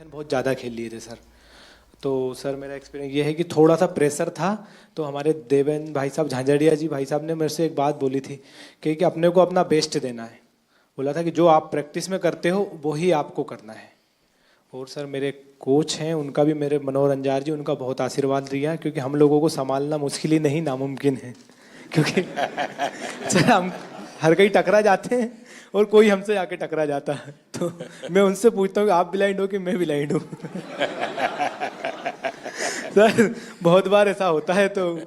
Competition बहुत ज़्यादा खेल लिए थे सर। तो सर मेरा एक्सपीरियंस ये है कि थोड़ा सा प्रेशर था, तो हमारे देवेंद्र भाई साहब, झांझड़िया जी भाई साहब ने मेरे से एक बात बोली थी कि अपने को अपना बेस्ट देना है। बोला था कि जो आप प्रैक्टिस में करते हो वही आपको करना है। और सर मेरे कोच हैं, उनका भी, मेरे मनोहर अंजार जी, उनका बहुत आशीर्वाद दिया, क्योंकि हम लोगों को संभालना मुश्किल ही नहीं नामुमकिन है। क्योंकि सर हम हर कहीं टकरा जाते हैं और कोई हमसे आके टकरा जाता है, तो मैं उनसे पूछता हूँ कि आप ब्लाइंड हो कि मैं ब्लाइंड हूँ। सर बहुत बार ऐसा होता है, तो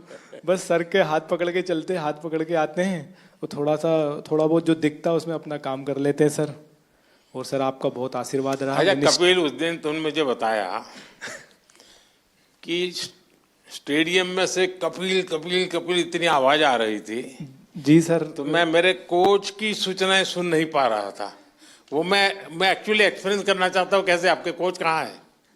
बस सर के हाथ पकड़ के चलते, हाथ पकड़ के आते हैं, वो थोड़ा बहुत जो दिखता है उसमें अपना काम कर लेते हैं सर। और सर आपका बहुत आशीर्वाद रहा। अच्छा कपिल, उस दिन तुमने मुझे बताया कि स्टेडियम में से कपिल कपिल कपिल इतनी आवाज आ रही थी। जी सर। तो मैं मेरे कोच की सूचनाएं सुन नहीं पा रहा था। वो मैं एक्चुअली एक्सपीरियंस करना चाहता हूँ, कैसे आपके कोच कहाँ है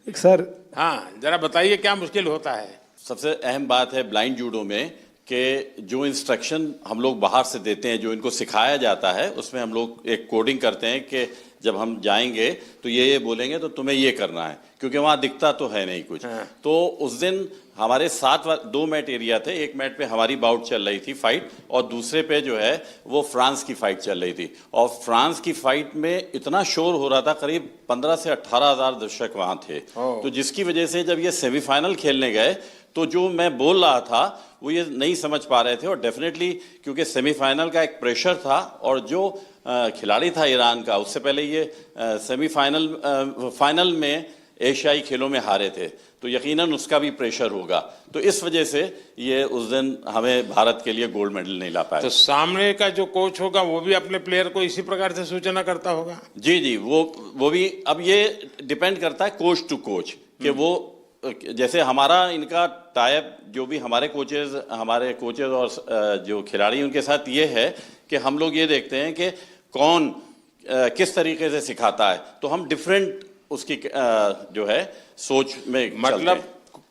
सर? हाँ, जरा बताइए क्या मुश्किल होता है। सबसे अहम बात है ब्लाइंड जूडो में कि जो इंस्ट्रक्शन हम लोग बाहर से देते हैं, जो इनको सिखाया जाता है, उसमें हम लोग एक कोडिंग करते हैं कि जब हम जाएंगे तो ये बोलेंगे तो तुम्हें ये करना है, क्योंकि वहाँ दिखता तो है नहीं कुछ। तो उस दिन हमारे 2 मैट एरिया थे। एक मैट पे हमारी बाउट चल रही थी फाइट, और दूसरे पे जो है वो फ्रांस की फाइट चल रही थी। और फ्रांस की फाइट में इतना शोर हो रहा था, करीब 15 से 18 हज़ार दर्शक वहाँ थे। तो जिसकी वजह से जब ये सेमीफाइनल खेलने गए तो जो मैं बोल रहा था वो ये नहीं समझ पा रहे थे। और डेफिनेटली क्योंकि सेमीफाइनल का एक प्रेशर था, और जो खिलाड़ी था ईरान का, उससे पहले ये फाइनल में एशियाई खेलों में हारे थे, तो यकीनन उसका भी प्रेशर होगा। तो इस वजह से ये उस दिन हमें भारत के लिए गोल्ड मेडल नहीं ला पाया। तो सामने का जो कोच होगा वो भी अपने प्लेयर को इसी प्रकार से सूचना करता होगा? जी जी, वो भी, अब ये डिपेंड करता है कोच टू कोच कि वो, जैसे हमारा इनका टाइप, जो भी हमारे कोचेज और जो खिलाड़ी उनके साथ ये है कि हम लोग ये देखते हैं कि कौन किस तरीके से सिखाता है, तो हम डिफरेंट उसकी जो है सोच में मतलब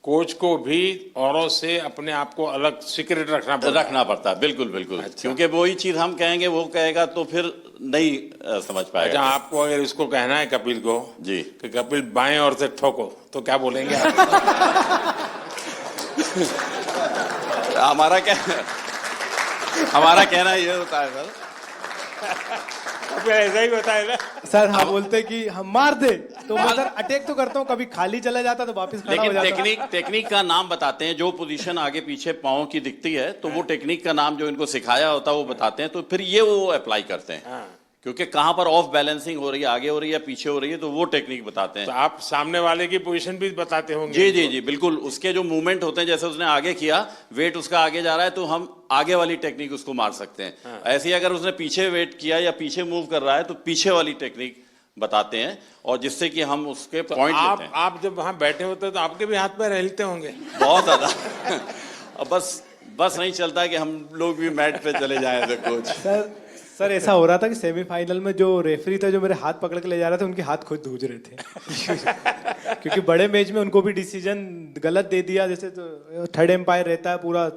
कोच को भी औरों से अपने आप को अलग सीक्रेट रखना पड़ता है। बिल्कुल बिल्कुल। अच्छा। क्योंकि वही चीज हम कहेंगे वो कहेगा तो फिर नहीं समझ पाएगा। अच्छा, आपको अगर इसको कहना है कपिल को जी कि कपिल बाएं ओर से ठोको, तो क्या बोलेंगे आप? हमारा कहना ये होता है सर, ऐसा ही होता है ना सर। हम बोलते कि हम मार दे, तो मैं सर अटैक तो करता हूँ, कभी खाली चला जाता तो वापस खड़ा हो जाता। लेकिन टेक्निक का नाम बताते हैं, जो पोजीशन आगे पीछे पाँव की दिखती है तो वो टेक्निक का नाम जो इनको सिखाया होता है वो बताते हैं, तो फिर ये वो अप्लाई करते हैं। क्योंकि कहाँ पर ऑफ बैलेंसिंग हो रही है, आगे हो रही है, पीछे हो रही है, तो वो टेक्निक बताते हैं। तो आप सामने वाले की पोजीशन भी बताते होंगे? जी जी जी बिल्कुल। उसके जो मूवमेंट होते हैं, जैसे उसने आगे किया, वेट उसका आगे जा रहा है, तो हम आगे वाली टेक्निक उसको मार सकते हैं। ऐसे ही अगर उसने पीछे वेट किया या पीछे मूव कर रहा है तो पीछे वाली टेक्निक बताते हैं, और जिससे कि हम उसके तो पॉइंट लेते हैं। आप जब वहां बैठे होते हैं तो आपके भी हाथ पैर हिलते होंगे? बहुत ज्यादा। अब बस नहीं चलता है कि हम लोग भी मैट पे चले जाएं तो कोच। सर ऐसा हो रहा था कि सेमीफाइनल में जो रेफरी था, जो मेरे हाथ पकड़ के ले जा रहे थे, उनके हाथ खुद धूज रहे थे। क्योंकि बड़े मैच में उनको भी डिसीजन गलत दे दिया, जैसे तो थर्ड एम्पायर रहता है पूरा,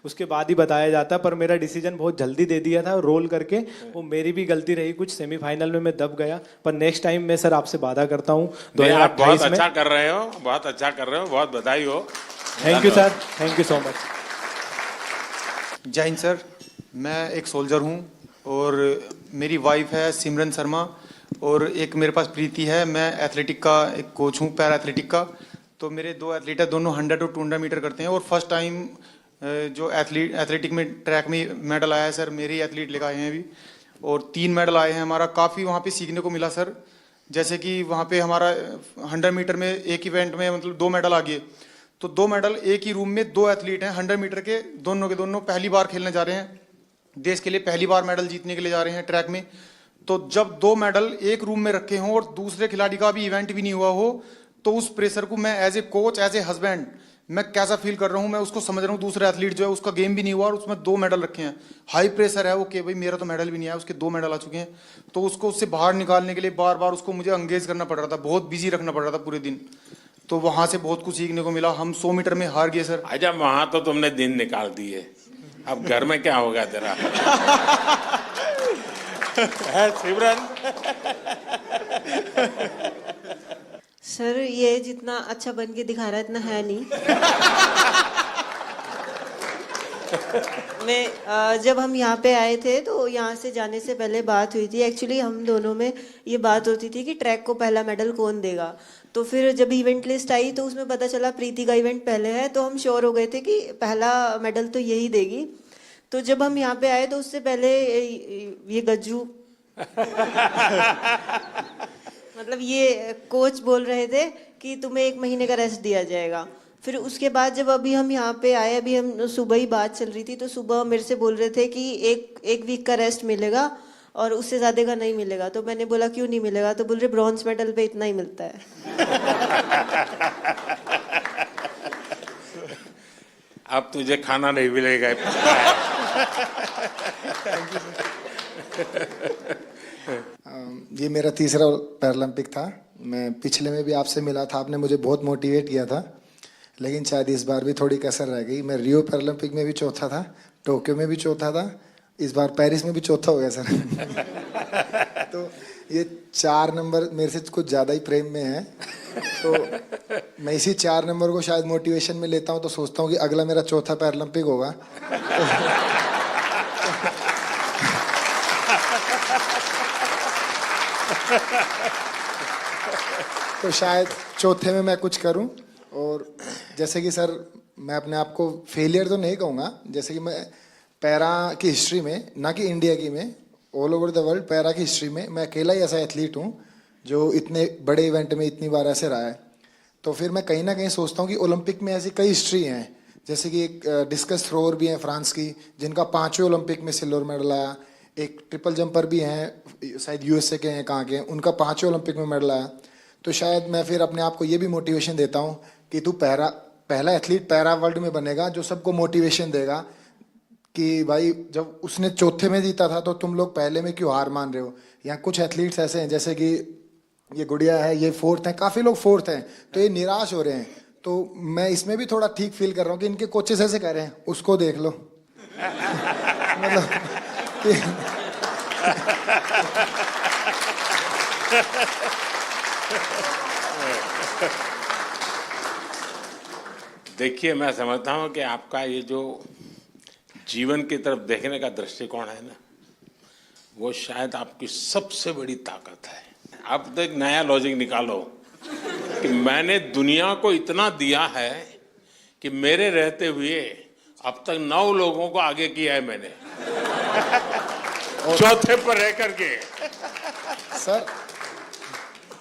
उसके बाद ही बताया जाता है, पर मेरा डिसीजन बहुत जल्दी दे दिया था रोल करके। वो मेरी भी गलती रही कुछ, सेमीफाइनल में मैं दब गया। पर नेक्स्ट टाइम मैं सर आपसे वादा करता हूँ 2028 में। बहुत अच्छा कर रहे हो, बहुत अच्छा कर रहे हो, बहुत बधाई हो। Thank you sir, thank you so much. जय हिंद सर। मैं एक सोल्जर हूँ और मेरी वाइफ है सिमरन शर्मा, और एक मेरे पास प्रीति है। मैं एथलेटिक का एक कोच हूँ, पैरा एथलेटिक का। तो मेरे 2 एथलीट है, दोनों 100 और 200 मीटर करते हैं। और फर्स्ट टाइम जो एथलेटिक में ट्रैक में मेडल आया है सर, मेरे ही एथलीट लेकर आए हैं अभी, और 3 मेडल आए हैं। हमारा काफ़ी वहाँ पे सीखने को मिला सर। जैसे कि वहाँ पे हमारा 100 मीटर में एक इवेंट में मतलब 2 मेडल आ गए, तो 2 मेडल एक ही रूम में 2 एथलीट हैं 100 मीटर के, दोनों के दोनों पहली बार खेलने जा रहे हैं, देश के लिए पहली बार मेडल जीतने के लिए जा रहे हैं ट्रैक में। तो जब 2 मेडल एक रूम में रखे हों और दूसरे खिलाड़ी का भी इवेंट भी नहीं हुआ हो, तो उस प्रेशर को मैं as a coach, as a husband, मैं कैसा फील कर रहा हूँ, मैं उसको समझ रहा हूँ। दूसरा एथलीट जो है उसका गेम भी नहीं हुआ और उसमें 2 मेडल रखे हैं, हाई प्रेशर है वो कि भाई मेरा तो मेडल भी नहीं आया, उसके 2 मेडल आ चुके हैं। तो उसको उससे बाहर निकालने के लिए बार बार उसको मुझे एंगेज करना पड़ रहा था, बहुत बिजी रखना पड़ रहा था पूरे दिन। तो वहाँ से बहुत कुछ सीखने को मिला। हम 100 मीटर में हार गए सर। अच्छा, वहां तो तुमने दिन निकाल दिए, अब घर में क्या होगा तेरा? सिमरन, सर ये जितना अच्छा बन के दिखा रहा है इतना है नहीं। जब हम यहाँ पे आए थे तो यहाँ से जाने से पहले बात हुई थी, एक्चुअली हम दोनों में ये बात होती थी कि ट्रैक को पहला मेडल कौन देगा। तो फिर जब इवेंट लिस्ट आई तो उसमें पता चला प्रीति का इवेंट पहले है, तो हम श्योर हो गए थे कि पहला मेडल तो यही देगी। तो जब हम यहाँ पे आए तो उससे पहले ये गज्जू मतलब ये कोच बोल रहे थे कि तुम्हें 1 महीने का रेस्ट दिया जाएगा। फिर उसके बाद जब अभी हम यहाँ पे आए, अभी हम सुबह ही बात चल रही थी तो सुबह मेरे से बोल रहे थे कि एक वीक का रेस्ट मिलेगा और उससे ज़्यादा का नहीं मिलेगा। तो मैंने बोला क्यों नहीं मिलेगा, तो बोल रहे ब्रॉन्ज मेडल पे इतना ही मिलता है। अब तुझे खाना नहीं मिलेगा। ये मेरा तीसरा पैरालंपिक था। मैं पिछले में भी आपसे मिला था, आपने मुझे बहुत मोटिवेट किया था, लेकिन शायद इस बार भी थोड़ी कसर रह गई। मैं रियो पैरालंपिक में भी चौथा था, टोक्यो में भी चौथा था, इस बार पेरिस में भी चौथा हो गया सर। तो ये 4 नंबर मेरे से कुछ ज़्यादा ही प्रेम में है, तो मैं इसी 4 नंबर को शायद मोटिवेशन में लेता हूँ। तो सोचता हूँ कि अगला मेरा चौथा पैरालंपिक होगा। तो शायद चौथे में मैं कुछ करूं। और जैसे कि सर मैं अपने आप को फेलियर तो नहीं कहूँगा, जैसे कि मैं पैरा की हिस्ट्री में, ना कि इंडिया की में, all over the world para की हिस्ट्री में मैं अकेला ही ऐसा एथलीट हूँ जो इतने बड़े इवेंट में इतनी बार ऐसे रहा है। तो फिर मैं कहीं ना कहीं सोचता हूँ कि ओलंपिक में ऐसी कई हिस्ट्री हैं, जैसे कि एक डिस्कस थ्रोअर भी हैं फ्रांस की जिनका 5वें ओलंपिक में सिल्वर मेडल आया, एक ट्रिपल जंपर भी हैं शायद यूएसए के हैं, कहाँ के हैं, उनका 5वें ओलंपिक में मेडल आया। तो शायद मैं फिर अपने आप को ये भी मोटिवेशन देता हूँ कि तू पहला एथलीट पैरा वर्ल्ड में बनेगा जो सबको मोटिवेशन देगा कि भाई जब उसने चौथे में जीता था तो तुम लोग पहले में क्यों हार मान रहे हो। यहाँ कुछ एथलीट्स ऐसे हैं जैसे कि ये गुड़िया है, ये 4th हैं, काफ़ी लोग 4th हैं, तो ये निराश हो रहे हैं। तो मैं इसमें भी थोड़ा ठीक फील कर रहा हूँ कि इनके कोचेस ऐसे कह रहे हैं उसको देख लो। मतलब देखिए, मैं समझता हूँ कि आपका ये जो जीवन की तरफ देखने का दृष्टिकोण है ना, वो शायद आपकी सबसे बड़ी ताकत है। आप तो एक नया लॉजिक निकालो कि मैंने दुनिया को इतना दिया है कि मेरे रहते हुए अब तक 9 लोगों को आगे किया है मैंने, चौथे पर रह करके। सर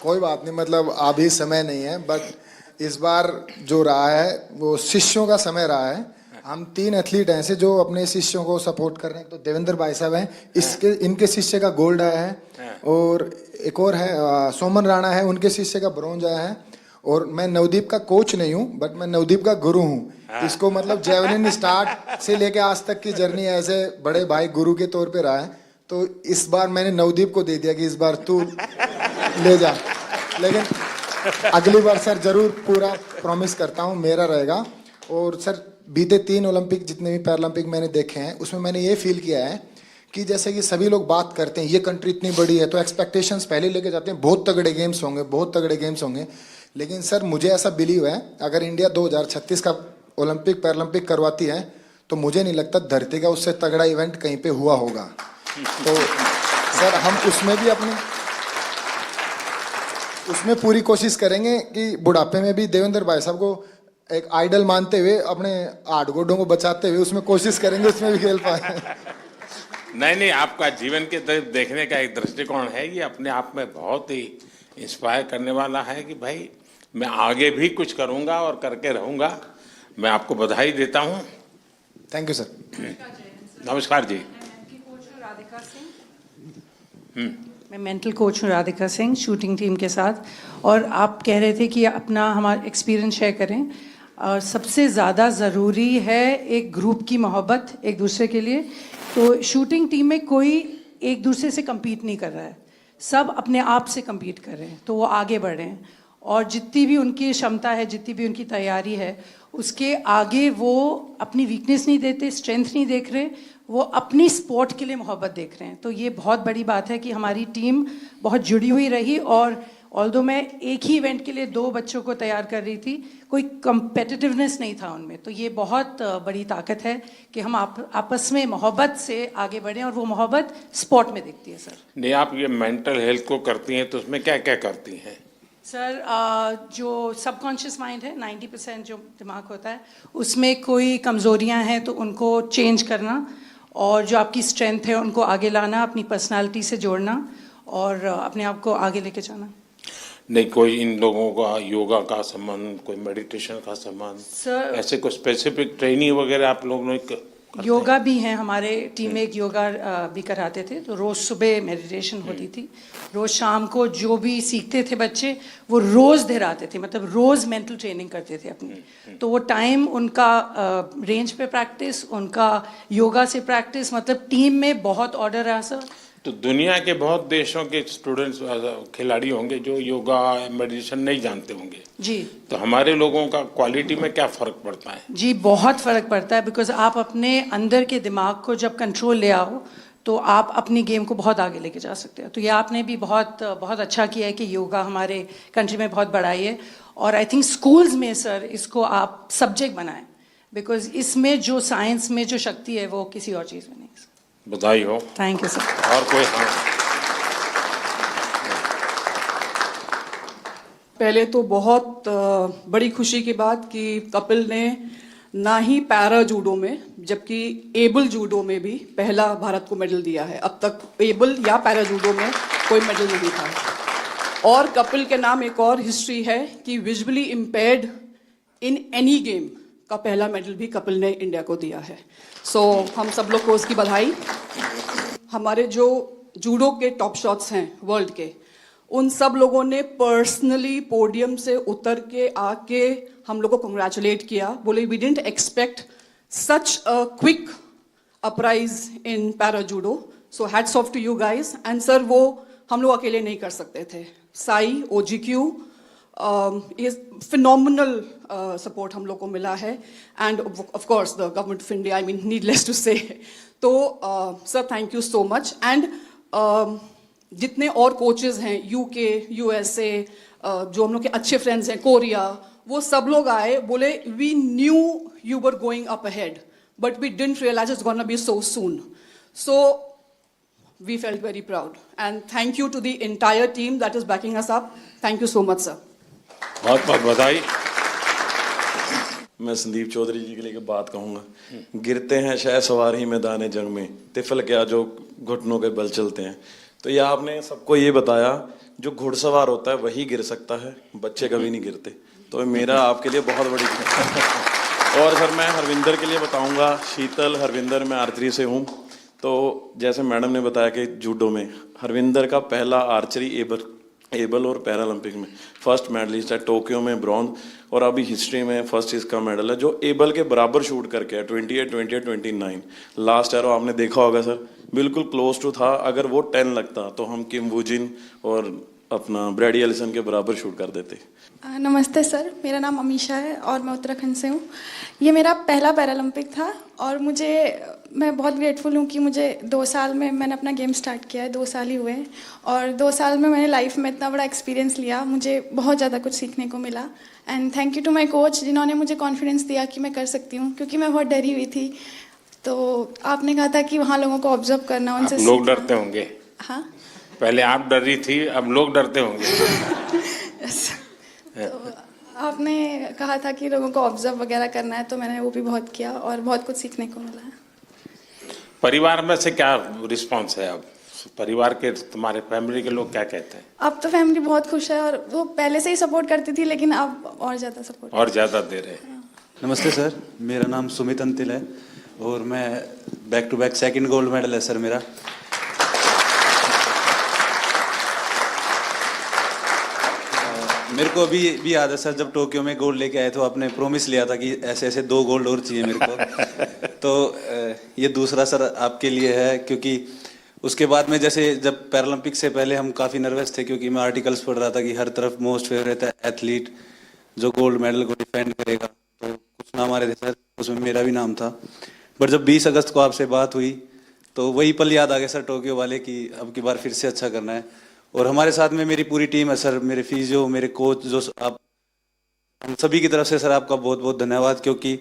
कोई बात नहीं, मतलब अभी समय नहीं है, बट इस बार जो रहा है वो शिष्यों का समय रहा है। हम 3 एथलीट हैं ऐसे जो अपने शिष्यों को सपोर्ट कर रहे हैं। तो देवेंद्र भाई साहब हैं, इनके शिष्य का गोल्ड आया है, और एक और है सोमन राणा है, उनके शिष्य का ब्रॉन्ज आया है। और मैं नवदीप का कोच नहीं हूँ, बट मैं नवदीप का गुरु हूँ। इसको मतलब जेवलिन स्टार्ट से लेके आज तक की जर्नी ऐसे बड़े भाई गुरु के तौर पे रहा है। तो इस बार मैंने नवदीप को दे दिया कि इस बार तू ले जा, लेकिन अगली बार सर जरूर पूरा प्रॉमिस करता हूँ मेरा रहेगा। और सर बीते 3 ओलंपिक जितने भी पैरालंपिक मैंने देखे हैं उसमें मैंने ये फील किया है कि जैसे कि सभी लोग बात करते हैं ये कंट्री इतनी बड़ी है तो एक्सपेक्टेशंस पहले लेके जाते हैं, बहुत तगड़े गेम्स होंगे, बहुत तगड़े गेम्स होंगे। लेकिन सर मुझे ऐसा बिलीव है अगर इंडिया 2036 का ओलंपिक पैरालंपिक करवाती है तो मुझे नहीं लगता धरती का उससे तगड़ा इवेंट कहीं पे हुआ होगा। तो सर हम उसमें पूरी कोशिश करेंगे कि बुढ़ापे में भी देवेंद्र भाई साहब को एक आइडल मानते हुए अपने 8 गोडों को बचाते हुए उसमें कोशिश करेंगे उसमें भी खेल पाए। नहीं, आपका जीवन के तरफ देखने का एक दृष्टिकोण है, ये अपने आप में बहुत ही इंस्पायर करने वाला है कि भाई मैं आगे भी कुछ करूंगा और करके रहूंगा। मैं आपको बधाई देता हूं। Thank you sir. नमस्कार जी। मैं मेंटल कोच हूँ राधिका सिंह, शूटिंग टीम के साथ। और आप कह रहे थे कि अपना हमारा एक्सपीरियंस शेयर करें, और सबसे ज़्यादा ज़रूरी है एक ग्रुप की मोहब्बत एक दूसरे के लिए। तो शूटिंग टीम में कोई एक दूसरे से compete नहीं कर रहा है, सब अपने आप से compete कर रहे हैं, तो वो आगे बढ़ रहे हैं। और जितनी भी उनकी क्षमता है, जितनी भी उनकी तैयारी है, उसके आगे वो अपनी वीकनेस नहीं देते, स्ट्रेंथ नहीं देख रहे, वो अपनी स्पोर्ट के लिए मोहब्बत देख रहे हैं। तो ये बहुत बड़ी बात है कि हमारी टीम बहुत जुड़ी हुई रही और ऑल्दो मैं एक ही इवेंट के लिए 2 बच्चों को तैयार कर रही थी, कोई कंपेटिटिवनेस नहीं था उनमें। तो ये बहुत बड़ी ताकत है कि हम आपस में मोहब्बत से आगे बढ़ें, और वो मोहब्बत स्पोर्ट में दिखती है सर। नहीं, आप ये मेंटल हेल्थ को करती हैं तो उसमें क्या क्या करती हैं? सर जो सबकॉन्शियस माइंड है, 90% जो दिमाग होता है, उसमें कोई कमज़ोरियां हैं तो उनको चेंज करना, और जो आपकी स्ट्रेंथ है उनको आगे लाना, अपनी पर्सनालिटी से जोड़ना और अपने आप को आगे लेके जाना। नहीं, कोई इन लोगों का योगा का संबंध, कोई मेडिटेशन का संबंध, सर ऐसे कोई स्पेसिफिक ट्रेनिंग वगैरह आप लोगों ने योगा भी हैं, हमारे टीम में एक योगा भी कराते थे, तो रोज़ सुबह मेडिटेशन होती थी, रोज़ शाम को जो भी सीखते थे बच्चे वो रोज़ दोहराते थे, मतलब रोज़ मेंटल ट्रेनिंग करते थे अपनी। तो वो टाइम उनका रेंज पे प्रैक्टिस, उनका योगा से प्रैक्टिस, मतलब टीम में बहुत ऑर्डर रहा सर। तो दुनिया के बहुत देशों के स्टूडेंट्स खिलाड़ी होंगे जो योगा मेडिटेशन नहीं जानते होंगे जी। तो हमारे लोगों का क्वालिटी में क्या फर्क पड़ता है? जी बहुत फ़र्क पड़ता है, बिकॉज आप अपने अंदर के दिमाग को जब कंट्रोल ले आओ तो आप अपनी गेम को बहुत आगे लेके जा सकते हो। तो ये आपने भी बहुत बहुत अच्छा किया है कि योगा हमारे कंट्री में बहुत बढ़ाई है, और आई थिंक स्कूल्स में सर इसको आप सब्जेक्ट बनाएं, बिकॉज इसमें जो साइंस में जो शक्ति है वो किसी और चीज़ में नहीं है। बधाई हो। Thank you sir. और कोई? हाँ, पहले तो बहुत बड़ी खुशी की बात कि कपिल ने ना ही पैरा जूडो में जबकि एबल जूडो में भी पहला भारत को मेडल दिया है। अब तक एबल या पैरा जूडो में कोई मेडल नहीं था। और कपिल के नाम एक और हिस्ट्री है कि visually impaired in any game का पहला मेडल भी कपिल ने इंडिया को दिया है। सो हम सब लोग को उसकी बधाई। हमारे जो जूडो के टॉप शॉट्स हैं वर्ल्ड के, उन सब लोगों ने पर्सनली पोडियम से उतर के आके हम लोग को कंग्रेचुलेट किया, बोले we didn't expect such a quick uprise in para judo, so hats off to you guys. And sir वो हम लोग अकेले नहीं कर सकते थे, साई OGQ ये फिनोमिनल सपोर्ट हम लोग को मिला है, and of course the government of India, I mean needless to say. तो sir thank you so much. And जितने और कोचेज हैं UK USA, जो हम लोग के अच्छे फ्रेंड्स हैं कोरिया, वो सब लोग आए, बोले we knew you were going up ahead but we didn't realise it's gonna be so soon. So we felt very proud and thank you to the entire team that is backing us up. Thank you so much sir. बहुत बहुत बधाई। मैं संदीप चौधरी जी के लिए एक बात कहूँगा। गिरते हैं शह सवार ही मैदान जंग में, तिफल क्या जो घुटनों के बल चलते हैं। तो ये आपने सबको ये बताया जो घुड़सवार होता है वही गिर सकता है, बच्चे कभी नहीं गिरते। तो मेरा आपके लिए बहुत बड़ी और सर मैं हरविंदर के लिए बताऊँगा। शीतल हरविंदर, मैं आर्चरी से हूँ। तो जैसे मैडम ने बताया कि जूडो में हरविंदर का पहला आर्चरी एबल और पैरालंपिक में फर्स्ट मेडलिस्ट है, टोक्यो में ब्रॉन्ज, और अभी हिस्ट्री में फर्स्ट इसका मेडल है जो एबल के बराबर शूट करके है, 28, 28, 29। लास्ट एरो आपने देखा होगा सर, बिल्कुल क्लोज टू था। अगर वो 10 लगता तो हम किम वूजिन और अपना ब्रैडी एलिसन के बराबर शूट कर देते। नमस्ते सर, मेरा नाम अमीशा है और मैं उत्तराखंड से हूँ। ये मेरा पहला पैरालंपिक था और मैं बहुत ग्रेटफुल हूँ कि मुझे 2 साल में मैंने अपना गेम स्टार्ट किया है, 2 साल ही हुए हैं, और 2 साल में मैंने लाइफ में इतना बड़ा एक्सपीरियंस लिया, मुझे बहुत ज़्यादा कुछ सीखने को मिला। And thank you to my coach जिन्होंने मुझे कॉन्फिडेंस दिया कि मैं कर सकती हूँ, क्योंकि मैं बहुत डरी हुई थी। तो आपने कहा था कि वहाँ लोगों को ऑब्जर्व करना, उनसे लोग डरते होंगे। हाँ, पहले आप डर रही थी, अब लोग डरते होंगे। तो आपने कहा था कि लोगों को ऑब्जर्व वगैरह करना है, तो मैंने वो भी बहुत किया और बहुत कुछ सीखने को मिला है। परिवार में से क्या रिस्पांस है? अब परिवार के, तुम्हारे फैमिली के लोग क्या कहते हैं? अब तो फैमिली बहुत खुश है, और वो पहले से ही सपोर्ट करती थी लेकिन अब और ज़्यादा सपोर्ट और ज़्यादा दे रहे हैं। नमस्ते सर, मेरा नाम सुमित अंतिल है और मैं back to back second gold medal है सर मेरा। मेरे को अभी याद है सर, जब टोक्यो में गोल्ड लेके आए तो आपने प्रॉमिस लिया था कि ऐसे ऐसे 2 गोल्ड और चाहिए मेरे को। तो ये दूसरा सर आपके लिए है, क्योंकि उसके बाद में जैसे जब पैरालंपिक से पहले हम काफ़ी नर्वस थे, क्योंकि मैं आर्टिकल्स पढ़ रहा था कि हर तरफ मोस्ट फेवरेट एथलीट जो गोल्ड मेडल को डिफेंड करेगा, तो कुछ नाम आ रहे थे सर, उसमें मेरा भी नाम था। बट जब 20 अगस्त को आपसे बात हुई तो वही पल याद आ गया सर, टोक्यो वाले, कि अब की बार फिर से अच्छा करना है। और हमारे साथ में मेरी पूरी टीम है सर, मेरे फिजियो, मेरे कोच, जो आप हम सभी की तरफ से सर आपका बहुत बहुत धन्यवाद, क्योंकि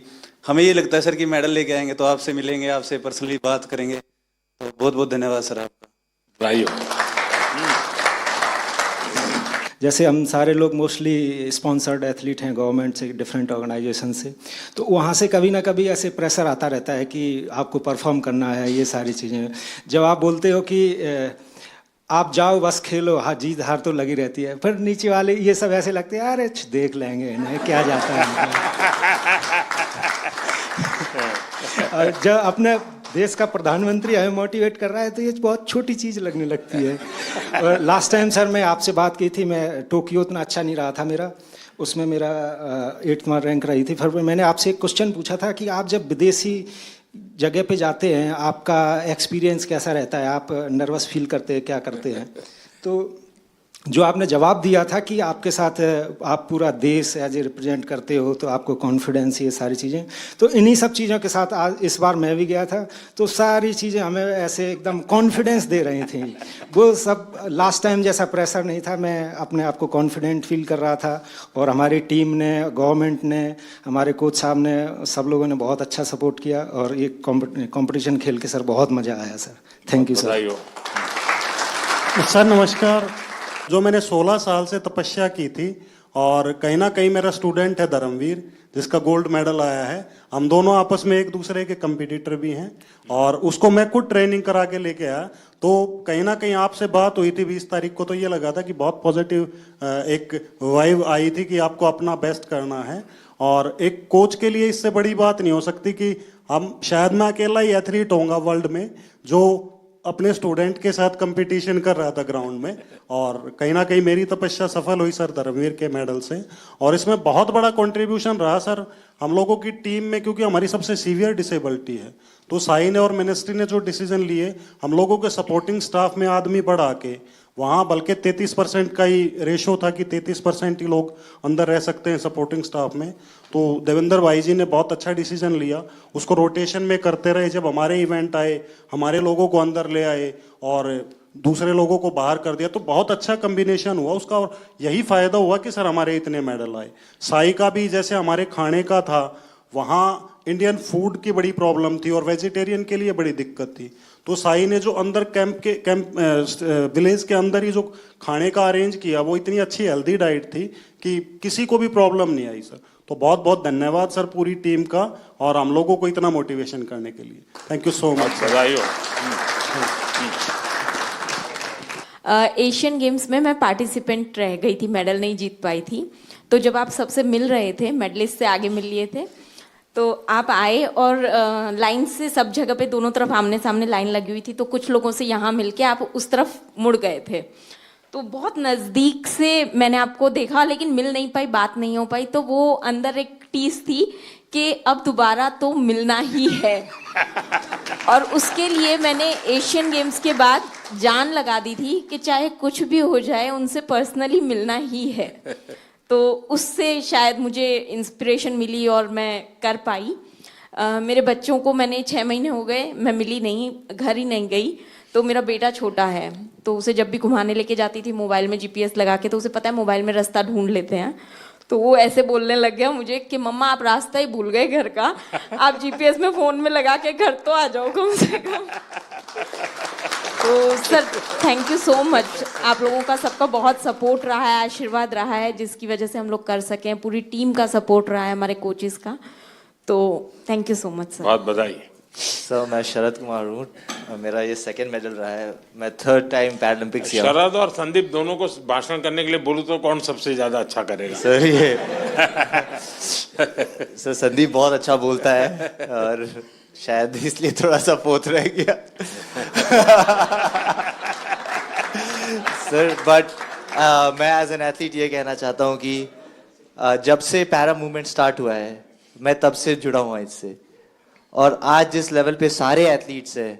हमें ये लगता है सर कि मेडल लेके आएंगे तो आपसे मिलेंगे, आपसे पर्सनली बात करेंगे, तो बहुत बहुत धन्यवाद सर आपका। भाइयों, जैसे हम सारे लोग मोस्टली स्पॉन्सर्ड एथलीट हैं गवर्नमेंट से, डिफरेंट ऑर्गेनाइजेशन से, तो वहाँ से कभी ना कभी ऐसे प्रेशर आता रहता है कि आपको परफॉर्म करना है, ये सारी चीज़ें। जब आप बोलते हो कि आप जाओ बस खेलो, हाँ जीत हार तो लगी रहती है, फिर नीचे वाले ये सब ऐसे लगते हैं अरे देख लेंगे इन्हें क्या जाता है। और जब अपने देश का प्रधानमंत्री हमें मोटिवेट कर रहा है तो ये बहुत छोटी चीज़ लगने लगती है। और लास्ट टाइम सर मैं आपसे बात की थी, मैं टोक्यो उतना अच्छा नहीं रहा था मेरा, उसमें मेरा 8वां रैंक रही थी। फिर मैंने आपसे एक क्वेश्चन पूछा था कि आप जब विदेशी जगह पे जाते हैं आपका एक्सपीरियंस कैसा रहता है, आप नर्वस फील करते हैं, क्या करते हैं? तो जो आपने जवाब दिया था कि आपके साथ आप पूरा देश एज ए रिप्रेजेंट करते हो तो आपको कॉन्फिडेंस, ये सारी चीज़ें, तो इन्हीं सब चीज़ों के साथ आज इस बार मैं भी गया था तो सारी चीज़ें हमें ऐसे एकदम कॉन्फिडेंस दे रही थी। वो सब लास्ट टाइम जैसा प्रेशर नहीं था, मैं अपने आप को कॉन्फिडेंट फील कर रहा था। और हमारी टीम ने, गवर्नमेंट ने, हमारे कोच साहब ने, सब लोगों ने बहुत अच्छा सपोर्ट किया और ये कॉम्पिटिशन खेल के सर बहुत मज़ा आया sir. Thank you sir. Sir नमस्कार। जो मैंने 16 साल से तपस्या की थी और कहीं ना कहीं मेरा स्टूडेंट है धर्मवीर जिसका गोल्ड मेडल आया है, हम दोनों आपस में एक दूसरे के कंपटीटर भी हैं और उसको मैं खुद ट्रेनिंग करा के लेके आया। तो कहीं ना कहीं आपसे बात हुई थी 20 तारीख को, तो ये लगा था कि बहुत पॉजिटिव एक वाइब आई थी कि आपको अपना बेस्ट करना है। और एक कोच के लिए इससे बड़ी बात नहीं हो सकती कि हम, शायद मैं अकेला ही एथलीट होऊंगा वर्ल्ड में जो अपने स्टूडेंट के साथ कंपटीशन कर रहा था ग्राउंड में। और कहीं ना कहीं मेरी तपस्या सफल हुई सर धर्मवीर के मेडल से। और इसमें बहुत बड़ा कंट्रीब्यूशन रहा सर हम लोगों की टीम में, क्योंकि हमारी सबसे सीवियर डिसेबिलिटी है। तो साई ने और मिनिस्ट्री ने जो डिसीजन लिए, हम लोगों के सपोर्टिंग स्टाफ में आदमी बढ़ा के, वहाँ बल्कि 33% का ही रेशो था कि 33% ही लोग अंदर रह सकते हैं सपोर्टिंग स्टाफ में। तो देवेंद्र भाई जी ने बहुत अच्छा डिसीजन लिया, उसको रोटेशन में करते रहे। जब हमारे इवेंट आए, हमारे लोगों को अंदर ले आए और दूसरे लोगों को बाहर कर दिया, तो बहुत अच्छा कम्बिनेशन हुआ उसका। और यही फायदा हुआ कि सर हमारे इतने मेडल आए। साई का भी जैसे हमारे खाने का था, वहाँ इंडियन फूड की बड़ी प्रॉब्लम थी और वेजिटेरियन के लिए बड़ी दिक्कत थी। तो साई ने जो अंदर विलेज के अंदर ही जो खाने का अरेंज किया, वो इतनी अच्छी हेल्दी डाइट थी कि किसी को भी प्रॉब्लम नहीं आई सर। तो बहुत बहुत धन्यवाद सर पूरी टीम का और हम लोगों को इतना मोटिवेशन करने के लिए। Thank you so much. Asian games में मैं पार्टिसिपेंट रह गई थी, मेडल नहीं जीत पाई थी। तो जब आप सबसे मिल रहे थे, मेडलिस्ट से आगे मिल लिए थे, तो आप आए और लाइन से सब जगह पे दोनों तरफ आमने सामने लाइन लगी हुई थी। तो कुछ लोगों से यहाँ मिलके आप उस तरफ मुड़ गए थे, तो बहुत नज़दीक से मैंने आपको देखा, लेकिन मिल नहीं पाई, बात नहीं हो पाई। तो वो अंदर एक टीस थी कि अब दोबारा तो मिलना ही है। और उसके लिए मैंने एशियन गेम्स के बाद जान लगा दी थी कि चाहे कुछ भी हो जाए उनसे पर्सनली मिलना ही है। तो उससे शायद मुझे इंस्पिरेशन मिली और मैं कर पाई। मेरे बच्चों को मैंने 6 महीने हो गए, मैं मिली नहीं, घर ही नहीं गई। तो मेरा बेटा छोटा है, तो उसे जब भी घुमाने लेके जाती थी मोबाइल में GPS लगा के, तो उसे पता है मोबाइल में रास्ता ढूंढ लेते हैं। तो वो ऐसे बोलने लग गया मुझे कि मम्मा आप रास्ता ही भूल गए घर का, आप GPS में फ़ोन में लगा के घर तो आ जाओ कम से कम। तो sir thank you so much, आप लोगों का सबका बहुत सपोर्ट रहा है, आशीर्वाद रहा है, जिसकी वजह से हम लोग कर सकें। पूरी टीम का सपोर्ट रहा है, हमारे कोचेस का। तो thank you so much sir. बहुत बधाई सर। मैं शरद कुमार हूँ, मेरा ये 2nd मेडल रहा है, मैं 3rd टाइम पैरालंपिक्स। शरद और संदीप दोनों को भाषण करने के लिए बोलूं तो कौन सबसे ज्यादा अच्छा करेगा? सर ये सर संदीप बहुत अच्छा बोलता है और शायद इसलिए थोड़ा सा पोत रह गया सर। बट मैं एज एन एथलीट ये कहना चाहता हूँ कि जब से पैरा मूवमेंट स्टार्ट हुआ है मैं तब से जुड़ा हुआ इससे, और आज जिस लेवल पे सारे एथलीट्स हैं,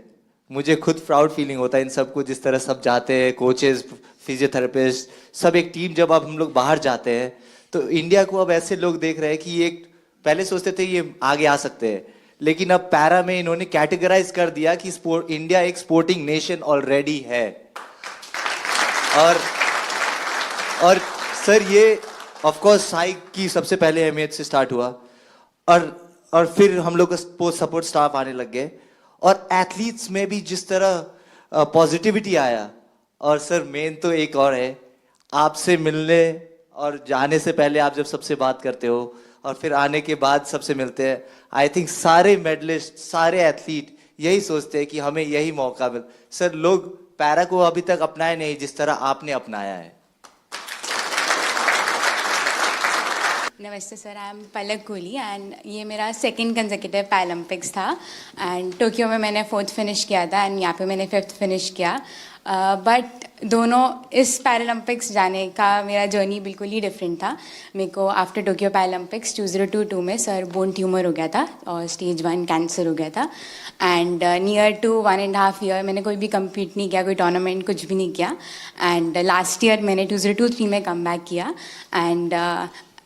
मुझे खुद प्राउड फीलिंग होता है इन सबको, जिस तरह सब जाते हैं, कोचेस, फिजियोथेरेपिस्ट, सब एक टीम। जब अब हम लोग बाहर जाते हैं तो इंडिया को अब ऐसे लोग देख रहे हैं कि एक, पहले सोचते थे ये आगे आ सकते हैं, लेकिन अब पैरा में इन्होंने कैटेगराइज कर दिया कि इंडिया एक स्पोर्टिंग नेशन ऑलरेडी है। और सर ये ऑफ कोर्स साई की सबसे पहले अहमियत से स्टार्ट हुआ और फिर हम लोग का सपोर्ट स्टाफ आने लग गए और एथलीट्स में भी जिस तरह पॉजिटिविटी आया। और सर मेन तो एक और है, आपसे मिलने और जाने से पहले आप जब सबसे बात करते हो और फिर आने के बाद सबसे मिलते हैं, आई थिंक सारे मेडलिस्ट सारे एथलीट यही सोचते हैं कि हमें यही मौका मिल। सर लोग पैरा को अभी तक अपनाए नहीं जिस तरह आपने अपनाया है। नमस्ते sir, I am Palak Kohli and ये मेरा सेकंड कंसेक्यूटिव पैरालंपिक्स था एंड टोक्यो में मैंने 4th फिनिश किया था एंड यहाँ पे मैंने 5th फिनिश किया। बट दोनों इस पैरालंपिक्स जाने का मेरा जर्नी बिल्कुल ही डिफरेंट था। मेरे को आफ्टर टोक्यो पैरालंपिक्स 2022 में सर बोन ट्यूमर हो गया था और स्टेज 1 कैंसर हो गया था एंड नियर टू 1.5 ईयर मैंने कोई भी कम्पीट नहीं किया, कोई टूर्नामेंट कुछ भी नहीं किया एंड लास्ट ईयर मैंने 2023 में कम बैक किया एंड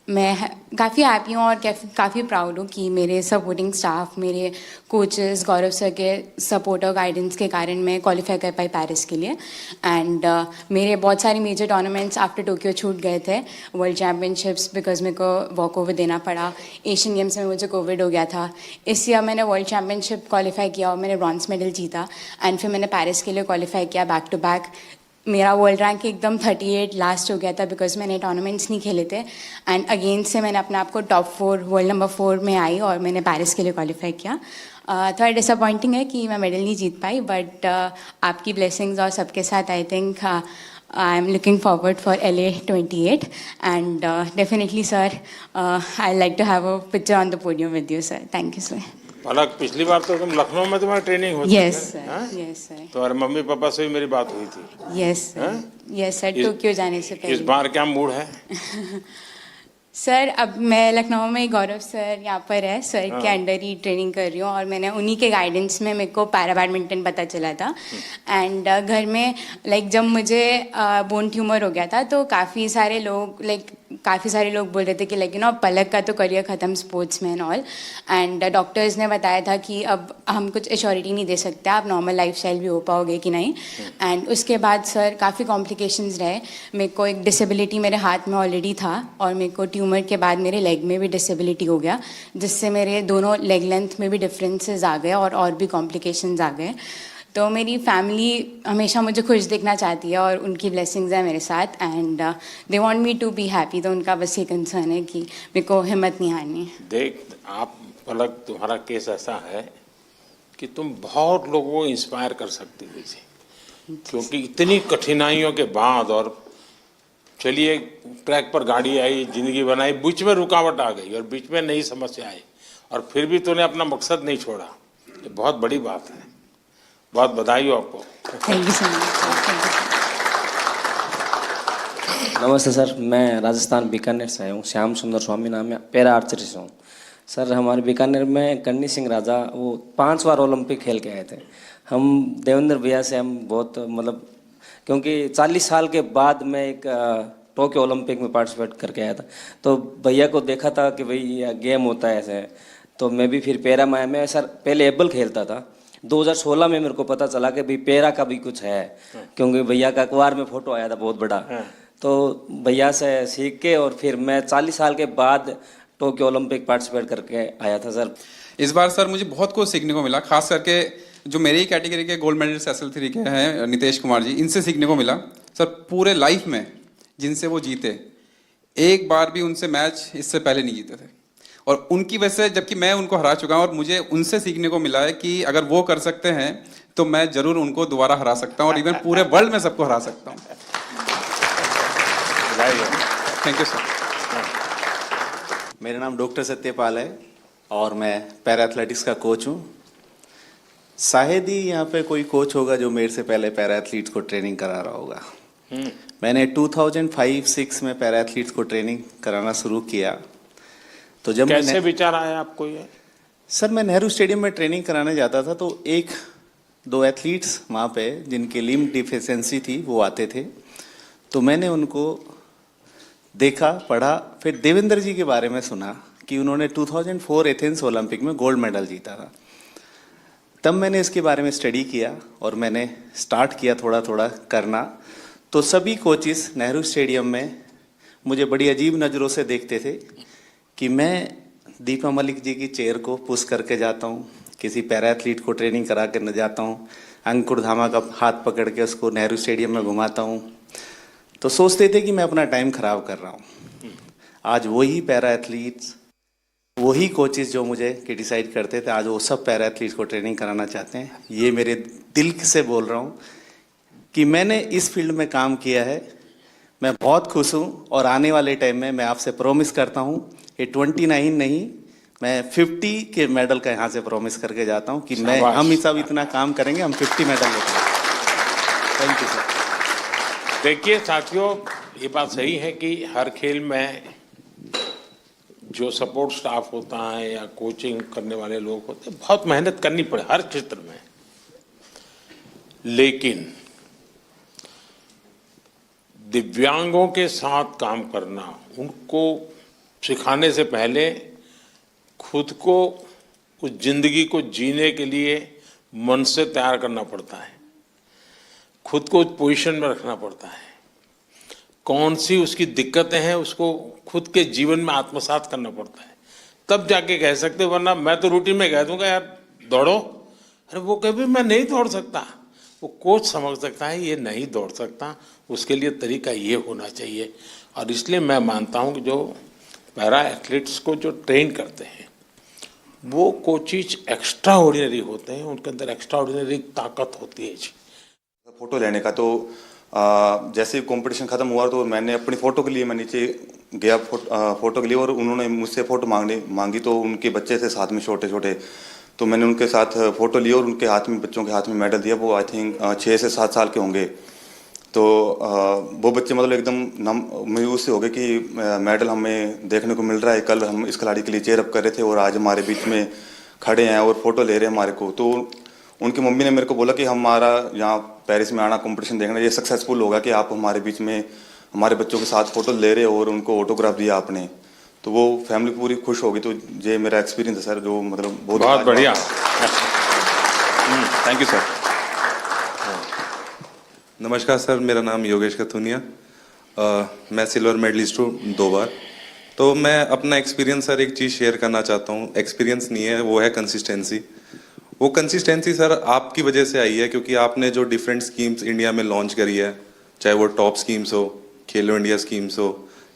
मैं काफ़ी हैप्पी हूँ और काफ़ी प्राउड हूँ कि मेरे सपोर्टिंग स्टाफ, मेरे कोचेस, गौरव सर के सपोर्ट और गाइडेंस के कारण मैं क्वालिफाई कर पाई पेरिस के लिए एंड मेरे बहुत सारे मेजर टूर्नामेंट्स आफ्टर टोक्यो छूट गए थे। वर्ल्ड चैम्पियनशिप्स बिकॉज मेरे को वॉक ओवर देना पड़ा, एशियन गेम्स में मुझे कोविड हो गया था। इस ईयर मैंने वर्ल्ड चैम्पियनशिप क्वालिफाई किया और मैंने ब्रॉन्ज मेडल जीता एंड फिर मैंने पेरिस के लिए क्वालिफाई किया बैक टू बैक। मेरा वर्ल्ड रैंक एकदम 38 लास्ट हो गया था बिकॉज मैंने टूर्नामेंट्स नहीं खेले थे एंड अगेन से मैंने अपने आप को टॉप 4 वर्ल्ड नंबर 4 में आई और मैंने पेरिस के लिए क्वालिफाई किया। थोड़ा डिसअपॉइंटिंग है कि मैं मेडल नहीं जीत पाई बट आपकी ब्लेसिंग्स और सबके साथ I think I am looking forward for LA 28 and definitely sir I like to have a picture on the podium with you sir. Thank you sir. Palak, पिछली बार तो तुम लखनऊ में तुम्हारी ट्रेनिंग होती यस सर, यस सर। तो mummy papa से भी मेरी बात हुई थी। Yes sir, yes sir, Tokyo जाने से पहले। इस बार क्या मूड है? सर अब मैं लखनऊ में गौरव सर यहाँ पर है, सर के अंडर ही ट्रेनिंग कर रही हूँ और मैंने उन्हीं के गाइडेंस में मेरे को पैरा बैडमिंटन पता चला था एंड घर में लाइक जब मुझे बोन ट्यूमर हो गया था तो काफ़ी सारे लोग बोल रहे थे कि लेकिन पलक का तो करियर ख़त्म स्पोर्ट्स में एंड ऑल एंड डॉक्टर्स ने बताया था कि अब हम कुछ एश्योरिटी नहीं दे सकते आप नॉर्मल लाइफस्टाइल भी हो पाओगे कि नहीं एंड उसके बाद सर काफ़ी कॉम्प्लिकेशंस रहे। मेरे को एक डिसेबिलिटी मेरे हाथ में ऑलरेडी था और मेरे को ट्यूमर के बाद मेरे लेग में भी डिसेबिलिटी हो गया जिससे मेरे दोनों लेग लेंथ में भी डिफरेंसेस आ गए और भी कॉम्प्लिकेशंस आ गए। तो मेरी फैमिली हमेशा मुझे खुश दिखना चाहती है और उनकी ब्लेसिंग्स है मेरे साथ and they want me to be happy. तो उनका बस ये कंसर्न है कि मेरे को हिम्मत नहीं हारनी। देख आप पलक, तुम्हारा केस ऐसा है कि तुम बहुत लोगों को इंस्पायर कर सकती हो इसे, क्योंकि इतनी कठिनाइयों के बाद और चलिए ट्रैक पर गाड़ी आई, जिंदगी बनाई, बीच में रुकावट आ गई और बीच में नई समस्या आई और फिर भी तूने अपना मकसद नहीं छोड़ा। ये बहुत बड़ी बात है, बहुत बधाई हो आपको। Thank you so much. नमस्ते सर, मैं राजस्थान बीकानेर से आया हूँ। श्याम सुंदर स्वामी नाम है, पैरा आर्चरी से हूँ। सर हमारे बीकानेर में कन्नी सिंह राजा वो 5 बार ओलंपिक खेल के आए थे। हम देवेंद्र भैया से हम बहुत मतलब क्योंकि 40 साल के बाद मैं एक टोक्यो ओलंपिक में पार्टिसिपेट करके आया था तो भैया को देखा था कि भाई ये गेम होता है ऐसे, तो मैं भी फिर पैरा में मैं सर पहले एबल खेलता था। 2016 में मेरे को पता चला कि भाई पैरा का भी कुछ है, क्योंकि भैया का अखबार में फोटो आया था बहुत बड़ा, तो भैया से सीख के और फिर मैं 40 साल के बाद टोक्यो ओलंपिक पार्टिसिपेट करके आया था सर। इस बार सर मुझे बहुत कुछ सीखने को मिला, खास करके जो मेरी कैटेगरी के गोल्ड मेडलिस्ट SL3 के हैं नितेश कुमार जी, इनसे सीखने को मिला सर। पूरे लाइफ में जिनसे वो जीते एक बार भी उनसे मैच इससे पहले नहीं जीते थे और उनकी वजह से, जबकि मैं उनको हरा चुका हूं और मुझे उनसे सीखने को मिला है कि अगर वो कर सकते हैं तो मैं जरूर उनको दोबारा हरा सकता हूं और इवन पूरे वर्ल्ड में सबको हरा सकता हूं। Thank you sir. मेरा नाम डॉक्टर सत्यपाल है और मैं पैरा एथलेटिक्स का कोच हूँ। शायद ही यहाँ पे कोई कोच होगा जो मेरे से पहले पैरा एथलीट्स को ट्रेनिंग करा रहा होगा। मैंने 2005-06 में पैरा एथलीट्स को ट्रेनिंग कराना शुरू किया। तो जब कैसे विचार आया आपको ये? सर मैं नेहरू स्टेडियम में ट्रेनिंग कराने जाता था तो 1-2 एथलीट्स वहाँ पे जिनकी लिम्ब डिफिशियंसी थी वो आते थे, तो मैंने उनको देखा, पढ़ा, फिर देवेंद्र जी के बारे में सुना कि उन्होंने 2004 एथेंस ओलंपिक में गोल्ड मेडल जीता था। तब मैंने इसके बारे में स्टडी किया और मैंने स्टार्ट किया थोड़ा थोड़ा करना। तो सभी कोचिस नेहरू स्टेडियम में मुझे बड़ी अजीब नज़रों से देखते थे कि मैं दीपा मलिक जी की चेयर को पुश करके जाता हूँ, किसी पैरा एथलीट को ट्रेनिंग करा कर न जाता हूँ, अंकुर धामा का हाथ पकड़ के उसको नेहरू स्टेडियम में घुमाता हूँ। तो सोचते थे कि मैं अपना टाइम खराब कर रहा हूँ। आज वही पैरा एथलीट्स, वही कोचेस जो मुझे क्रिटिसाइज करते थे, आज वो सब पैरा एथलीट्स को ट्रेनिंग कराना चाहते हैं। ये मेरे दिल से बोल रहा हूँ कि मैंने इस फील्ड में काम किया है, मैं बहुत खुश हूँ। और आने वाले टाइम में मैं आपसे प्रॉमिस करता हूँ, ये 29 नहीं, मैं 50 के मेडल का यहाँ से प्रॉमिस करके जाता हूँ कि हम ही सब इतना काम करेंगे, हम 50 मेडल लेकर। Thank you sir. देखिए साथियों, ये बात सही है कि हर खेल में जो सपोर्ट स्टाफ होता है या कोचिंग करने वाले लोग होते हैं, बहुत मेहनत करनी पड़े हर क्षेत्र में। लेकिन दिव्यांगों के साथ काम करना, उनको सिखाने से पहले खुद को उस जिंदगी को जीने के लिए मन से तैयार करना पड़ता है, खुद को उस पोजीशन में रखना पड़ता है। कौन सी उसकी दिक्कतें हैं उसको खुद के जीवन में आत्मसात करना पड़ता है, तब जाके कह सकते। वरना मैं तो रूटीन में कह दूंगा यार दौड़ो, अरे वो कभी मैं नहीं दौड़ सकता। वो कोच समझ सकता है ये नहीं दौड़ सकता, उसके लिए तरीका ये होना चाहिए। और इसलिए मैं मानता हूँ कि जो पैरा एथलीट्स को जो ट्रेन करते हैं वो कोचिज एक्स्ट्रा ऑर्डिनरी होते हैं, उनके अंदर एक्स्ट्रा ऑर्डिनरी ताकत होती है जी। फोटो लेने का तो जैसे कंपटीशन खत्म हुआ तो मैंने अपनी फ़ोटो के लिए मैं नीचे गया फ़ोटो के लिए, और उन्होंने मुझसे फ़ोटो मांगी तो उनके बच्चे थे साथ में छोटे छोटे, तो मैंने उनके साथ फ़ोटो ली और उनके हाथ में, बच्चों के हाथ में मेडल दिया। वो आई थिंक 6 से 7 साल के होंगे। तो वो बच्चे मतलब एकदम मायूस से हो गए कि मेडल हमें देखने को मिल रहा है, कल हम इस खिलाड़ी के लिए चेयर अप कर रहे थे और आज हमारे बीच में खड़े हैं और फ़ोटो ले रहे हैं हमारे को। तो उनकी मम्मी ने मेरे को बोला कि हमारा यहाँ पेरिस में आना, कंपटीशन देखना, ये सक्सेसफुल होगा कि आप हमारे बीच में हमारे बच्चों के साथ फ़ोटो ले रहे हो और उनको ऑटोग्राफ दिया आपने। तो वो फैमिली पूरी खुश होगी। तो ये मेरा एक्सपीरियंस है सर, जो मतलब बहुत बढ़िया। Thank you sir. नमस्कार सर, मेरा नाम योगेश कथुनिया, मैं सिल्वर मेडलिस्ट हूँ 2 बार। तो मैं अपना एक्सपीरियंस सर एक चीज़ शेयर करना चाहता हूँ। एक्सपीरियंस नहीं है, वो है कंसिस्टेंसी। वो कंसिस्टेंसी सर आपकी वजह से आई है, क्योंकि आपने जो डिफरेंट स्कीम्स इंडिया में लॉन्च करी है, चाहे वो टॉप स्कीम्स हो, खेलो इंडिया स्कीम्स हो,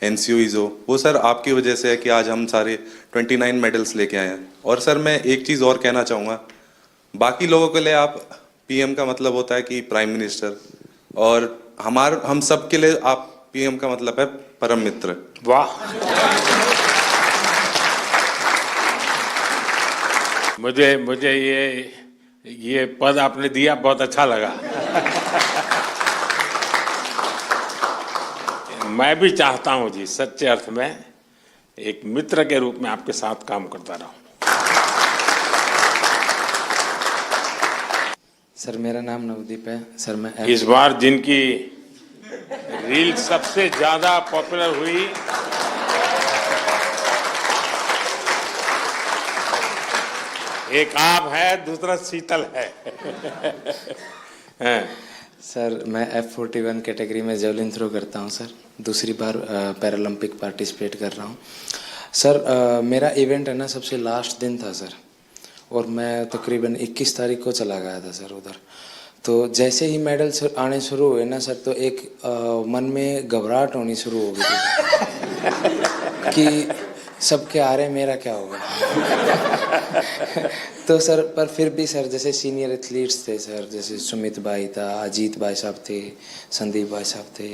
NCOEs हो, वो सर आपकी वजह से है कि आज हम सारे 29 मेडल्स लेके आए हैं। और सर मैं एक चीज़ और कहना चाहूँगा, बाकी लोगों के लिए आप PM का मतलब होता है कि प्राइम मिनिस्टर, और हम सब के लिए आप PM का मतलब है परम मित्र। वाह, मुझे ये पद आपने दिया, बहुत अच्छा लगा। मैं भी चाहता हूं जी, सच्चे अर्थ में एक मित्र के रूप में आपके साथ काम करता रहूं। सर मेरा नाम नवदीप है सर। मैं इस बार जिनकी रील सबसे ज्यादा पॉपुलर हुई, एक आप है, दूसरा शीतल है। सर मैं F41 कैटेगरी में जेवलिन थ्रो करता हूं सर, दूसरी बार पैरालंपिक पार्टिसिपेट कर रहा हूं सर। मेरा इवेंट है ना सबसे लास्ट दिन था सर, और मैं तकरीबन 21 तारीख को चला गया था सर उधर। तो जैसे ही मेडल आने शुरू हुए ना सर, तो एक मन में घबराहट होनी शुरू हो गई थी कि सबके आ रहे, मेरा क्या होगा। तो सर पर फिर भी सर जैसे सीनियर एथलीट्स थे सर, जैसे सुमित भाई था, अजीत भाई साहब थे, संदीप भाई साहब थे,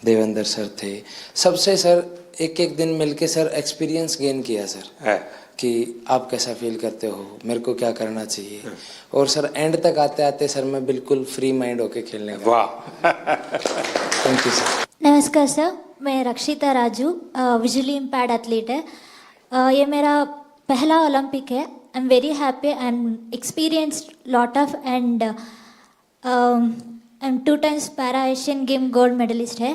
देवेंद्र सर थे, सबसे सर एक दिन मिलके सर एक्सपीरियंस गेन किया सर कि आप कैसा फील करते हो, मेरे को क्या करना चाहिए। और सर एंड तक आते आते सर मैं बिल्कुल फ्री माइंड होके खेलने का। वाह, थैंक यू सर। नमस्कार सर, मैं रक्षिता राजू, विजुअली इम्पैर्ड एथलीट है। ये मेरा पहला ओलंपिक है। I am very happy. I am experienced lot of and I am 2 times para Asian game gold medalist है।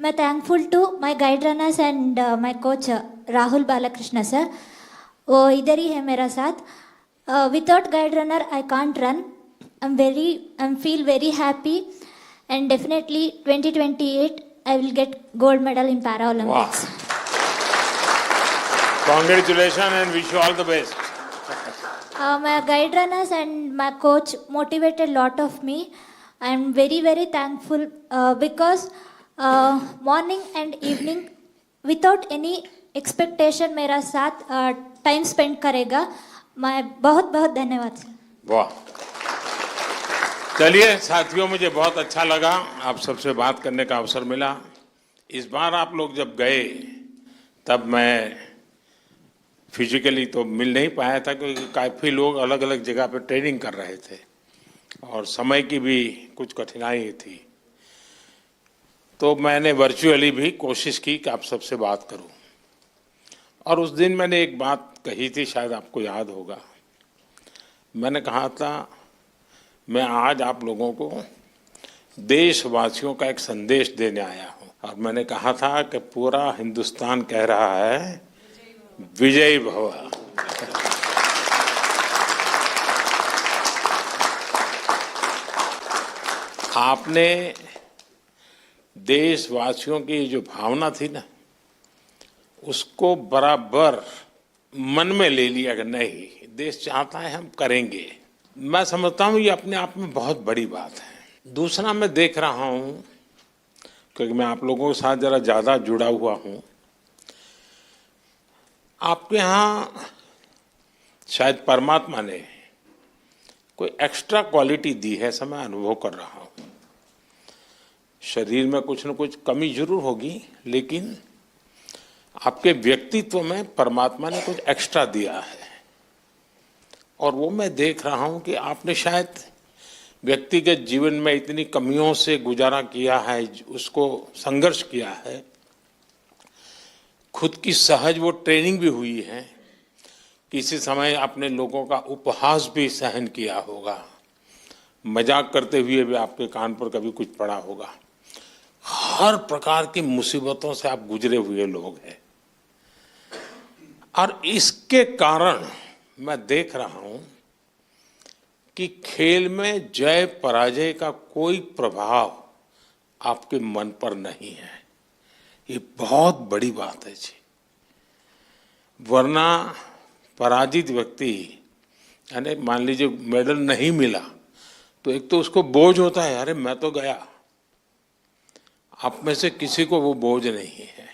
मैं thankful to my guide runners and my coach Rahul Balakrishna sir, वो इधर ही है मेरा साथ। Without guide runner I can't run. I am feel very happy and definitely 2028 I will get gold medal in Paralympics. Congratulations and wish you all the best. My guide runners and my coach motivated a lot of me. I am very very thankful because morning and evening without any expectation मेरा साथ time spend करेगा. मैं बहुत बहुत धन्यवाद sir. वाह, चलिए साथियों, मुझे बहुत अच्छा लगा, आप सबसे बात करने का अवसर मिला. इस बार आप लोग जब गए तब मैं फिजिकली तो मिल नहीं पाया था, क्योंकि काफ़ी लोग अलग अलग जगह पे ट्रेनिंग कर रहे थे और समय की भी कुछ कठिनाई थी. तो मैंने वर्चुअली भी कोशिश की कि आप सबसे बात करूं. और उस दिन मैंने एक बात कही थी, शायद आपको याद होगा. मैंने कहा था, मैं आज आप लोगों को देशवासियों का एक संदेश देने आया हूं. और मैंने कहा था कि पूरा हिंदुस्तान कह रहा है विजयी भव. आपने देशवासियों की जो भावना थी ना, उसको बराबर मन में ले लिया कि नहीं, देश चाहता है हम करेंगे. मैं समझता हूँ ये अपने आप में बहुत बड़ी बात है. दूसरा, मैं देख रहा हूँ, क्योंकि मैं आप लोगों के साथ जरा ज़्यादा जुड़ा हुआ हूँ, आपके यहाँ शायद परमात्मा ने कोई एक्स्ट्रा क्वालिटी दी है, ऐसा मैं अनुभव कर रहा हूँ. शरीर में कुछ न कुछ कमी जरूर होगी, लेकिन आपके व्यक्तित्व में परमात्मा ने कुछ एक्स्ट्रा दिया है. और वो मैं देख रहा हूँ कि आपने शायद व्यक्तिगत जीवन में इतनी कमियों से गुजारा किया है, उसको संघर्ष किया है, खुद की सहज वो ट्रेनिंग भी हुई है. किसी समय आपने लोगों का उपहास भी सहन किया होगा, मजाक करते हुए भी आपके कान पर कभी कुछ पड़ा होगा. हर प्रकार की मुसीबतों से आप गुजरे हुए लोग हैं. और इसके कारण मैं देख रहा हूं कि खेल में जय पराजय का कोई प्रभाव आपके मन पर नहीं है. ये बहुत बड़ी बात है जी. वरना पराजित व्यक्ति, यानी मान लीजिए मेडल नहीं मिला तो एक तो उसको बोझ होता है, अरे मैं तो गया. आप में से किसी को वो बोझ नहीं है.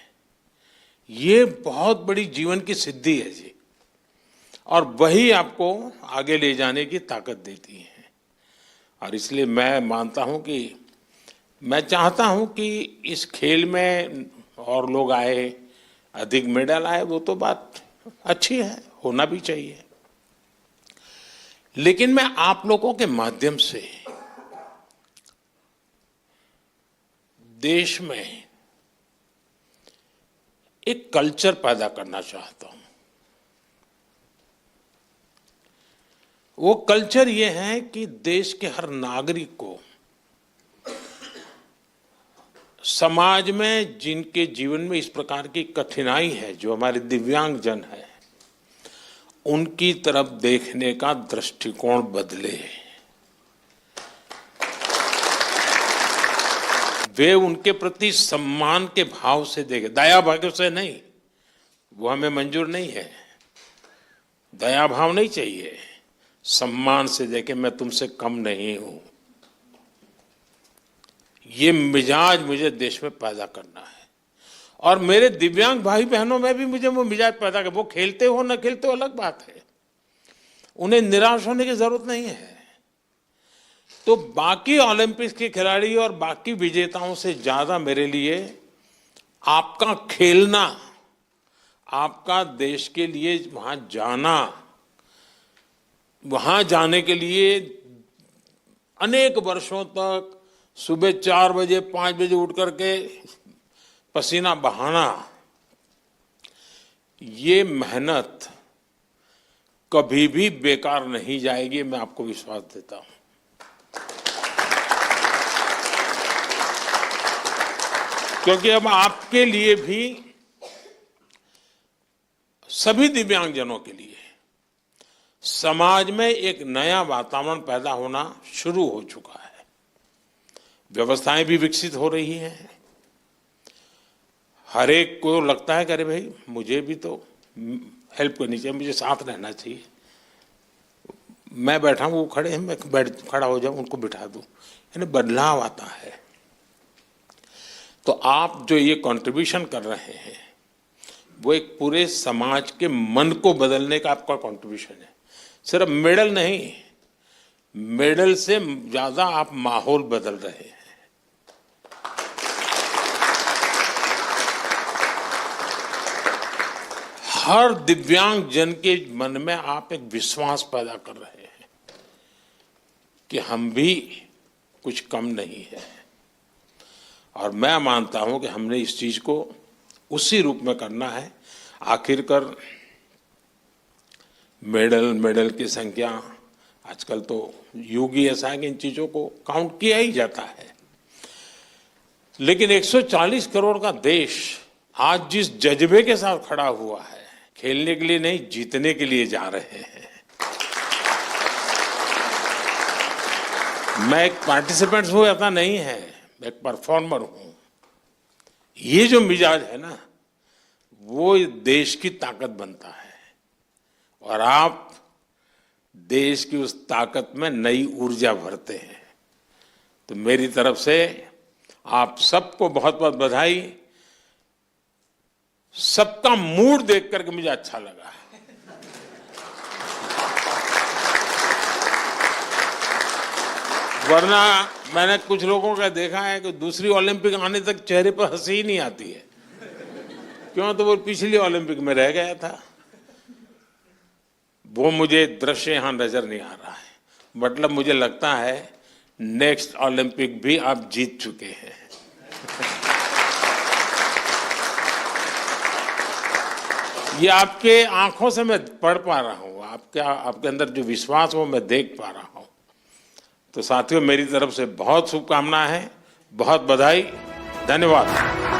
ये बहुत बड़ी जीवन की सिद्धि है जी, और वही आपको आगे ले जाने की ताकत देती है. और इसलिए मैं मानता हूं कि मैं चाहता हूं कि इस खेल में और लोग आए, अधिक मेडल आए, वो तो बात अच्छी है, होना भी चाहिए. लेकिन मैं आप लोगों के माध्यम से देश में एक कल्चर पैदा करना चाहता हूं. वो कल्चर ये है कि देश के हर नागरिक को समाज में जिनके जीवन में इस प्रकार की कठिनाई है, जो हमारे दिव्यांग जन है, उनकी तरफ देखने का दृष्टिकोण बदले. वे उनके प्रति सम्मान के भाव से देखें, दया भाव से नहीं. वो हमें मंजूर नहीं है. दया भाव नहीं चाहिए, सम्मान से देखें, मैं तुमसे कम नहीं हूं. ये मिजाज मुझे देश में पैदा करना है. और मेरे दिव्यांग भाई बहनों में भी मुझे वो मिजाज पैदा कर. वो खेलते हो न खेलते हो अलग बात है, उन्हें निराश होने की जरूरत नहीं है. तो बाकी ओलंपिक्स के खिलाड़ी और बाकी विजेताओं से ज्यादा मेरे लिए आपका खेलना, आपका देश के लिए वहां जाना, वहां जाने के लिए अनेक वर्षों तक सुबह 4 बजे 5 बजे उठ करके पसीना बहाना, ये मेहनत कभी भी बेकार नहीं जाएगी, मैं आपको विश्वास देता हूं. क्योंकि अब आपके लिए भी, सभी दिव्यांगजनों के लिए समाज में एक नया वातावरण पैदा होना शुरू हो चुका है. व्यवस्थाएं भी विकसित हो रही हैं। हर एक को लगता है कि अरे भाई मुझे भी तो हेल्प करनी चाहिए, मुझे साथ रहना चाहिए। मैं बैठा हूँ, वो खड़े हैं, मैं खड़ा हो जाऊँ, उनको बिठा दूँ, यानी बदलाव आता है। तो आप जो ये कंट्रीब्यूशन कर रहे हैं वो एक पूरे समाज के मन को बदलने का आपका कंट्रीब्यूशन है। सिर्फ मेडल नहीं, मेडल से ज्यादा आप माहौल बदल रहे हैं। हर दिव्यांग जन के मन में आप एक विश्वास पैदा कर रहे हैं कि हम भी कुछ कम नहीं है। और मैं मानता हूं कि हमने इस चीज को उसी रूप में करना है। आखिरकार मेडल की संख्या आजकल तो युग ही ऐसा है कि इन चीजों को काउंट किया ही जाता है। लेकिन 140 करोड़ का देश आज जिस जज्बे के साथ खड़ा हुआ है, खेलने के लिए नहीं जीतने के लिए जा रहे हैं। मैं एक पार्टिसिपेंट हूं ऐसा नहीं है, मैं एक परफॉर्मर हूं। ये जो मिजाज है ना, वो देश की ताकत बनता है और आप देश की उस ताकत में नई ऊर्जा भरते हैं। तो मेरी तरफ से आप सबको बहुत बहुत बधाई। सबका मूड देख करके मुझे अच्छा लगा। वरना मैंने कुछ लोगों का देखा है कि दूसरी ओलंपिक आने तक चेहरे पर हंसी ही नहीं आती है। क्यों? तो वो पिछली ओलंपिक में रह गया था। वो मुझे दृश्य यहां नजर नहीं आ रहा है। मतलब मुझे लगता है नेक्स्ट ओलंपिक भी आप जीत चुके हैं। ये आपके आंखों से मैं पढ़ पा रहा हूं, आपके अंदर जो विश्वास वो मैं देख पा रहा हूं। तो साथियों, मेरी तरफ से बहुत शुभकामनाएं हैं, बहुत बधाई, धन्यवाद।